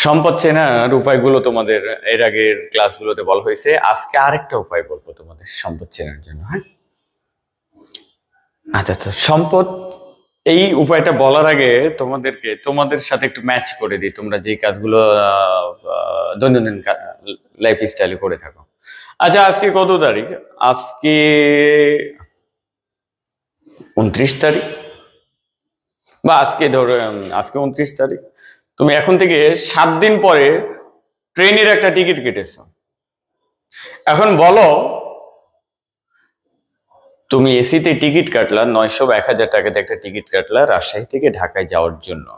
সম্পদ চেনার উপায়গুলো তোমাদের এর আগের ক্লাসগুলোতে বলা হয়েছে। আজকে আরেকটা উপায় বলবো তোমাদের সম্পদ চেনার জন্য। হ্যাঁ, আচ্ছা আচ্ছা, সম্পদ এই উপায়টা বলার আগে তোমাদের সাথে একটু ম্যাচ করে দিই, তোমরা যে কাজগুলো দৈনন্দিন লাইফ স্টাইলে করে থাকো। আচ্ছা, আজকে কত তারিখ? আজকে 29 তারিখ, বা আজকে ধরো আজকে 29 তারিখ। তুমি এখন থেকে 7 দিন পরে ট্রেনের একটা টিকিট কেটেছো। এখন বলো, তুমি এসিতে টিকিট কাটলা 900 বা 1000 টাকাতে একটা টিকিট কাটলা রাজশাহী থেকে ঢাকায় যাওয়ার জন্য।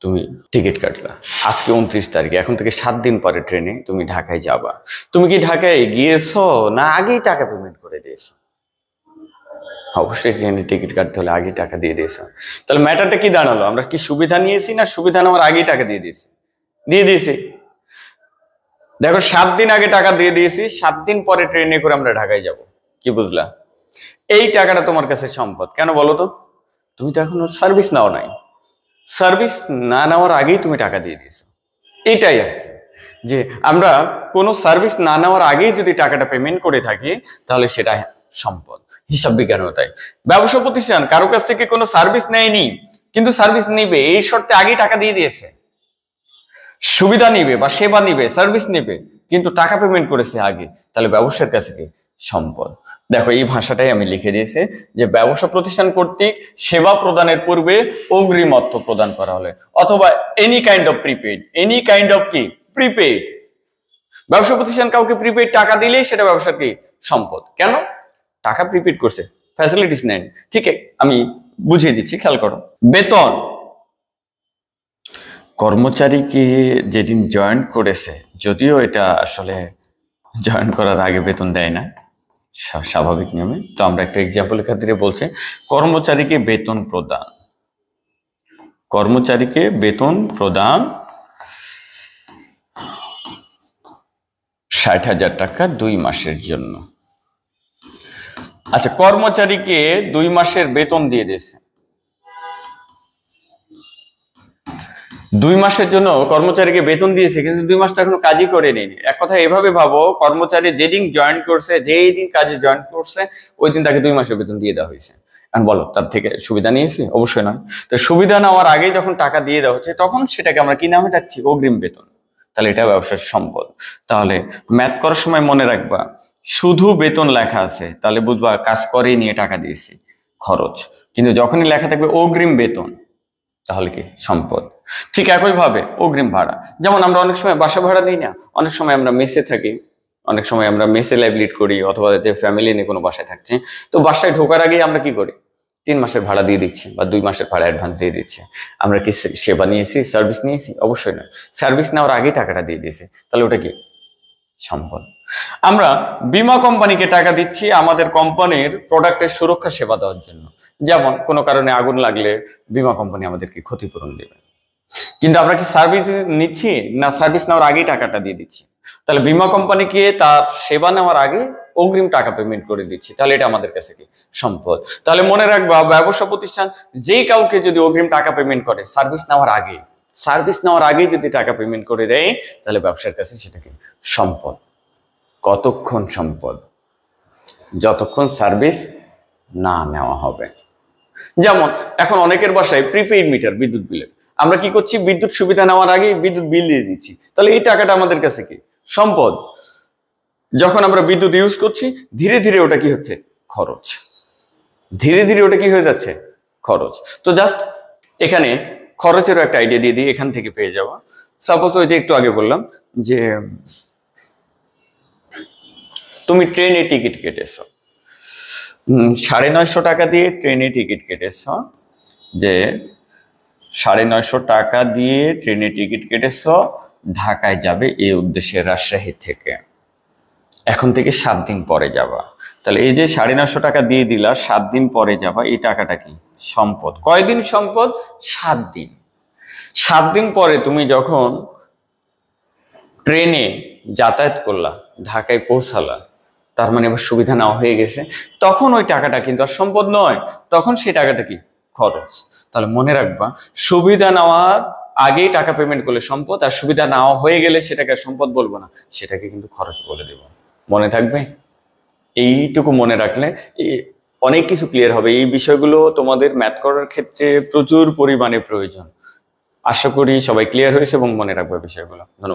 তুমি টিকিট কাটলা আজকে 29 তারিখে, এখন থেকে 7 দিন পরে ট্রেনে তুমি ঢাকায় যাবা। তুমি কি ঢাকায় গিয়েছো না আগেই টাকা পেমেন্ট করে দিয়েছো? অবশ্যই ট্রেনের টিকিট কাটতে হলে আগেই টাকা দিয়ে দিয়েছো। তাহলে ম্যাটারটা কি দাঁড়ালো? আমরা কি সুবিধা নিয়েছি না সুবিধা নেওয়ার আগেই টাকা দিয়ে দিয়েছি? দেখো, 7 দিন আগে টাকা দিয়ে দিয়েছি, 7 দিন পরে ট্রেনে করে আমরা ঢাকায় যাব। কি বুঝলা? এই টাকাটা তোমার কাছে সম্পদ। কেন বলো তো? তুমি তো এখনো সার্ভিস নাও নাই। সার্ভিস না নেওয়ার আগেই তুমি টাকা দিয়ে দিয়েছো। এটাই আর কি, যে আমরা কোনো সার্ভিস না নেওয়ার আগেই যদি টাকাটা পেমেন্ট করে থাকি তাহলে সেটা সম্পদ। হিসাব বিজ্ঞানও তাই। ব্যবসা প্রতিষ্ঠান কারো কাছ থেকে কোনো সার্ভিস নেয়নি, কিন্তু সার্ভিস নিবে এই শর্তে আগেই টাকা দিয়ে দিয়েছে। সুবিধা নিবে বা সেবা নিবে, সার্ভিস নিবে, কিন্তু টাকা পেমেন্ট করেছে আগে, তাহলে ব্যবসার কাছে কি সম্পদ। দেখো, এই ভাষাটাই আমি লিখে দিয়েছি যে ব্যবসা প্রতিষ্ঠান কর্তৃক সেবা প্রদানের পূর্বে অগ্রিম অর্থ প্রদান করা হলে, অথবা any kind of prepaid. Any kind of কি? প্রিপেড। ব্যবসা প্রতিষ্ঠান কাউকে প্রিপেড টাকা দিলেই সেটা ব্যবসার কি সম্পদ। কেন? টাকা প্রিপেড করছে, ফ্যাসিলিটিস নেন। ঠিক আছে, আমি বুঝিয়ে দিচ্ছি, খেয়াল করো। বেতন কর্মচারীকে যেদিন জয়েন করেছে, যদিও এটা আসলে জয়েন করার আগে বেতন দেয় না স্বাভাবিক নিয়মে, তো আমরা একটা এক্সাম্পলের খাতিরে বলছি, কর্মচারীকে বেতন প্রদান 60,000 টাকা 2 মাসের জন্য। আচ্ছা, কর্মচারীকে 2 মাসের বেতন দিয়ে দিয়েছে। 2 মাসের জন্য কর্মচারীকে বেতন দিয়েছে, কিন্তু 2 মাস তো এখনো কাজই করে নেই। এক কথা এভাবে ভাবো, কর্মচারী যেদিন জয়েন করছে, যেই দিন কাজে জয়েন করছে, ওই দিন তাকে 2 মাসের বেতন দিয়ে দেওয়া হয়েছে। এখন বলো, তার থেকে সুবিধা নিয়েছি? অবশ্যই নয়। তো সুবিধা নেওয়ার আগে যখন টাকা দিয়ে দেওয়া হচ্ছে, তখন সেটাকে আমরা কি নামে ডাকছি? অগ্রিম বেতন। তাহলে এটা ব্যবসার সম্পদ। তাহলে ম্যাথ করার সময় মনে রাখবা, শুধু বেতন লেখা আছে তাহলে বুঝবা কাজ করেই নিয়ে টাকা দিয়েছি, খরচ। কিন্তু যখনই লেখা থাকবে অগ্রিম বেতন, তাহলে কি সম্পদ। ঠিক একইভাবে অগ্রিম ভাড়া, যেমন আমরা অনেক সময় বাসা ভাড়া নিই না, অনেক সময় আমরা মেসে থাকি, অনেক সময় আমরা মেসে লাইভ লিড করি, অথবা যে ফ্যামিলি নিয়ে কোনো বাসায় থাকছে, তো বাসায় ঢোকার আগেই আমরা কি করি? 3 মাসের ভাড়া দিয়ে দিচ্ছি বা 2 মাসের ভাড়া অ্যাডভান্স দিয়ে দিচ্ছি। আমরা কি সেবা নিয়েছি, সার্ভিস নিয়েছি? অবশ্যই নয়। সার্ভিস নেওয়ার আগেই টাকাটা দিয়ে দিয়েছে, তাহলে ওটা কি সম্পদ। আমরা বীমা কোম্পানিকে টাকা দিচ্ছি আমাদের কোম্পানির প্রোডাক্টের সুরক্ষা সেবা দেওয়ার জন্য। যেমন কোনো কারণে আগুন লাগলে বীমা কোম্পানি আমাদেরকে ক্ষতিপূরণ দেবে। কিন্তু আমরা কি সার্ভিস নিচ্ছি না সার্ভিস নেওয়ার আগেই টাকাটা দিয়ে দিচ্ছি? তাহলে বীমা কোম্পানিকে তার সেবা নেওয়ার আগে অগ্রিম টাকা পেমেন্ট করে দিচ্ছি, তাহলে এটা আমাদের কাছে কি সম্পদ। তাহলে মনে রাখবা, ব্যবসা প্রতিষ্ঠান যে কাউকে যদি অগ্রিম টাকা পেমেন্ট করে সার্ভিস নেওয়ার আগে যদি টাকা পেমেন্ট করে দেয়, তাহলে ব্যবসার কাছে সেটা কি সম্পদ। কতক্ষণ সম্পদ? যতক্ষণ সার্ভিস না নেওয়া হবে। যেমন এখন অনেকের বাসায় প্রিপেইড মিটার, বিদ্যুৎ বিলের, আমরা কি করছি? বিদ্যুৎ সুবিধা নেওয়ার আগে বিদ্যুৎ বিল দিয়ে দিচ্ছি, তাহলে এই টাকাটা আমাদের কাছে কি সম্পদ। যখন আমরা বিদ্যুৎ ইউজ করছি, ধীরে ধীরে ওটা কি হচ্ছে? খরচ। ধীরে ধীরে ওটা কি হয়ে যাচ্ছে? খরচ। তো জাস্ট এখানে খরচেরও একটা আইডিয়া দিয়ে দিই, এখান থেকে পেয়ে যাওয়া। সাপোজ ওই যে একটু আগে বললাম যে তুমি ট্রেনে টিকিট কেটেছো, 950 টাকা দিয়ে ট্রেনে টিকিট কেটেছ, যে 950 টাকা দিয়ে ট্রেনে টিকিট কেটেছ, ঢাকায় যাবে এই উদ্দেশ্যে রাজশাহী থেকে। এখন থেকে 7 দিন পরে যাবা। তাহলে এই যে 950 টাকা দিয়ে দিলা, 7 দিন পরে যাবা, এই টাকাটা কি সম্পদ। কয়দিন সম্পদ? 7 দিন। 7 দিন পরে তুমি যখন ট্রেনে যাতায়াত করলা, ঢাকায় পৌঁছালা, তার মানে আবার সুবিধা নেওয়া হয়ে গেছে, তখন ওই টাকাটা কিন্তু আর সম্পদ নয়, তখন সেই টাকাটা কি খরচ। তাহলে মনে রাখবা, সুবিধা নেওয়ার আগেই টাকা পেমেন্ট করলে সম্পদ, আর সুবিধা নেওয়া হয়ে গেলে সেটাকে আর সম্পদ বলবো না, সেটাকে কিন্তু খরচ বলে দেব। মনে থাকবে? এইটুকু মনে রাখলে অনেক কিছু ক্লিয়ার হবে। এই বিষয়গুলো তোমাদের ম্যাথ করার ক্ষেত্রে প্রচুর পরিমাণে প্রয়োজন। আশা করি সবাই ক্লিয়ার হয়েছে এবং মনে রাখবে বিষয়গুলো। ধন্যবাদ।